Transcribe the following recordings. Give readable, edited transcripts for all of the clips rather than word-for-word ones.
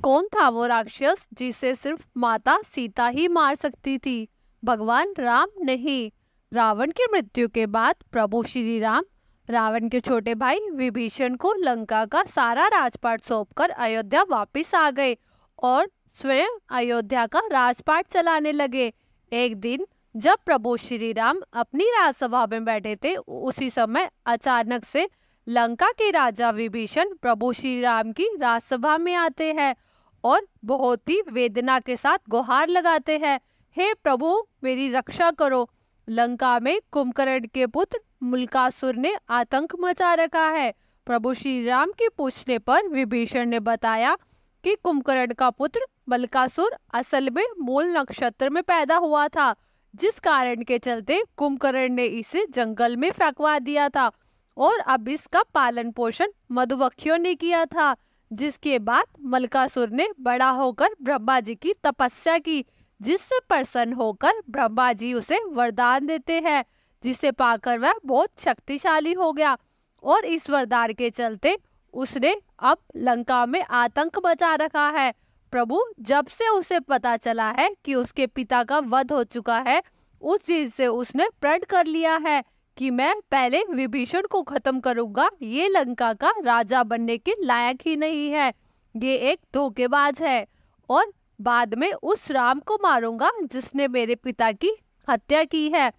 कौन था वो राक्षस जिसे सिर्फ माता सीता ही मार सकती थी? भगवान राम नहीं। रावण की मृत्यु के बाद प्रभु श्री राम रावण के छोटे भाई विभीषण को लंका का सारा राजपाट सौंपकर अयोध्या वापस आ गए और स्वयं अयोध्या का राजपाट चलाने लगे। एक दिन जब प्रभु श्री राम अपनी राजसभा में बैठे थे, उसी समय अचानक से लंका के राजा विभीषण प्रभु श्री राम की राजसभा में आते हैं और बहुत ही वेदना के साथ गुहार लगाते हैं, हे प्रभु मेरी रक्षा करो। लंका में कुंभकर्ण के पुत्र मुल्कासुर ने आतंक मचा रखा है। प्रभु श्री राम के पूछने पर विभीषण ने बताया कि कुंभकर्ण का पुत्र मुल्कासुर असल में मूल नक्षत्र में पैदा हुआ था, जिस कारण के चलते कुंभकर्ण ने इसे जंगल में फेंकवा दिया था और अब इसका पालन पोषण मधुमक्खियों ने किया था। जिसके बाद मुल्कासुर ने बड़ा होकर ब्रह्मा जी की तपस्या की, जिससे प्रसन्न होकर ब्रह्मा जी उसे वरदान देते हैं, जिसे पाकर वह बहुत शक्तिशाली हो गया और इस वरदान के चलते उसने अब लंका में आतंक मचा रखा है। प्रभु जब से उसे पता चला है कि उसके पिता का वध हो चुका है, उस चीज से उसने प्रण कर लिया है कि मैं पहले विभीषण को खत्म करूंगा। ये लंका का राजा बनने के लायक ही नहीं है, ये एक धोखेबाज है, और बाद में उस राम को मारूंगा जिसने मेरे पिता की हत्या की है।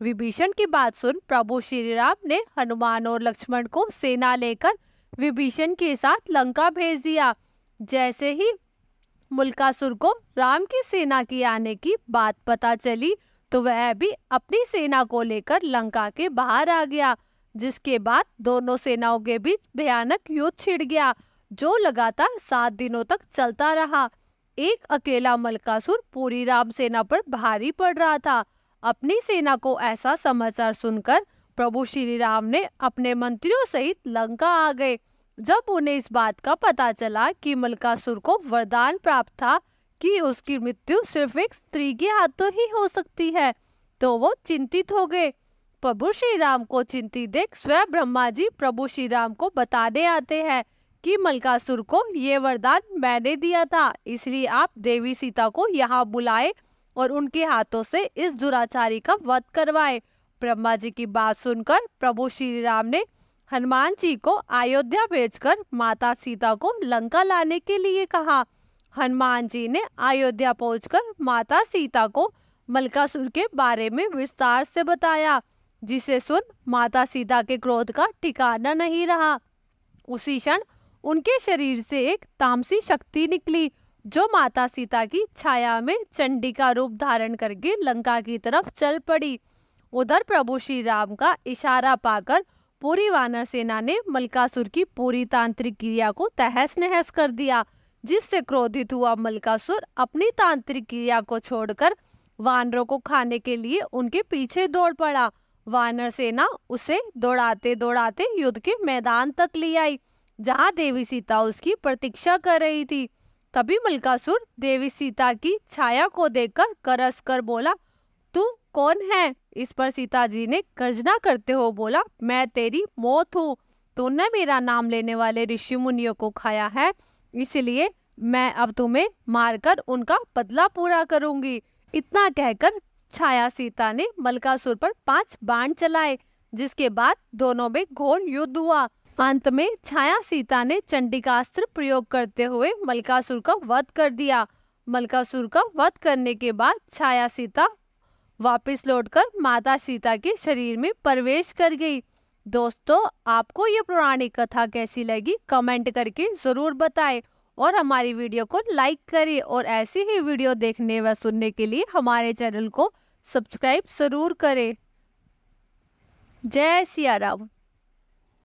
विभीषण की बात सुन प्रभु श्री राम ने हनुमान और लक्ष्मण को सेना लेकर विभीषण के साथ लंका भेज दिया। जैसे ही मुल्कासुर को राम की सेना की आने की बात पता चली तो वह भी अपनी सेना को लेकर लंका के बाहर आ गया, जिसके बाद दोनों सेनाओं के बीच भयानक युद्ध छिड़ गया, जो लगातार 7 दिनों तक चलता रहा। एक अकेला मुल्कासुर पूरी राम सेना पर भारी पड़ रहा था। अपनी सेना को ऐसा समाचार सुनकर प्रभु श्री राम ने अपने मंत्रियों सहित लंका आ गए। जब उन्हें इस बात का पता चला कि मुल्कासुर को वरदान प्राप्त था कि उसकी मृत्यु सिर्फ एक स्त्री के हाथों ही हो सकती है, तो वो चिंतित हो गए। प्रभु श्री राम को चिंतित देख स्वयं ब्रह्मा जी प्रभु श्री राम को बताने आते हैं कि मुल्कासुर को ये वरदान मैंने दिया था, इसलिए आप देवी सीता को यहाँ बुलाए और उनके हाथों से इस दुराचारी का वध करवाए। ब्रह्मा जी की बात सुनकर प्रभु श्री राम ने हनुमान जी को अयोध्या भेजकर माता सीता को लंका लाने के लिए कहा। हनुमान जी ने अयोध्या पहुंचकर माता सीता को मुल्कासुर के बारे में विस्तार से बताया, जिसे सुन माता सीता के क्रोध का ठिकाना नहीं रहा। उसी क्षण उनके शरीर से एक तामसी शक्ति निकली, जो माता सीता की छाया में चंडी का रूप धारण करके लंका की तरफ चल पड़ी। उधर प्रभु श्री राम का इशारा पाकर पूरी वानर सेना ने मुल्कासुर की पूरी तांत्रिक क्रिया को तहस नहस कर दिया, जिससे क्रोधित हुआ मुल्कासुर अपनी तांत्रिक क्रिया को छोड़कर वानरों को खाने के लिए उनके पीछे दौड़ पड़ा। वानर सेना उसे दौड़ाते दौड़ाते युद्ध के मैदान तक ले आई, जहां देवी सीता उसकी प्रतीक्षा कर रही थी। तभी मुल्कासुर देवी सीता की छाया को देखकर करस कर बोला, तू कौन है? इस पर सीता जी ने गर्जना करते हो बोला, मैं तेरी मौत हूँ। तूने मेरा नाम लेने वाले ऋषि मुनियों को खाया है, इसलिए मैं अब तुम्हें मारकर उनका बदला पूरा करूंगी। इतना कहकर छाया सीता ने मुल्कासुर पर 5 बाण चलाए, जिसके बाद दोनों में घोर युद्ध हुआ। अंत में छाया सीता ने चंडिकास्त्र प्रयोग करते हुए मुल्कासुर का वध कर दिया। मुल्कासुर का वध करने के बाद छाया सीता वापस लौटकर माता सीता के शरीर में प्रवेश कर गई। दोस्तों, आपको ये पौराणिक कथा कैसी लगी कमेंट करके जरूर बताएं और हमारी वीडियो को लाइक करें, और ऐसी ही वीडियो देखने व सुनने के लिए हमारे चैनल को सब्सक्राइब जरूर करें। जय सिया राम।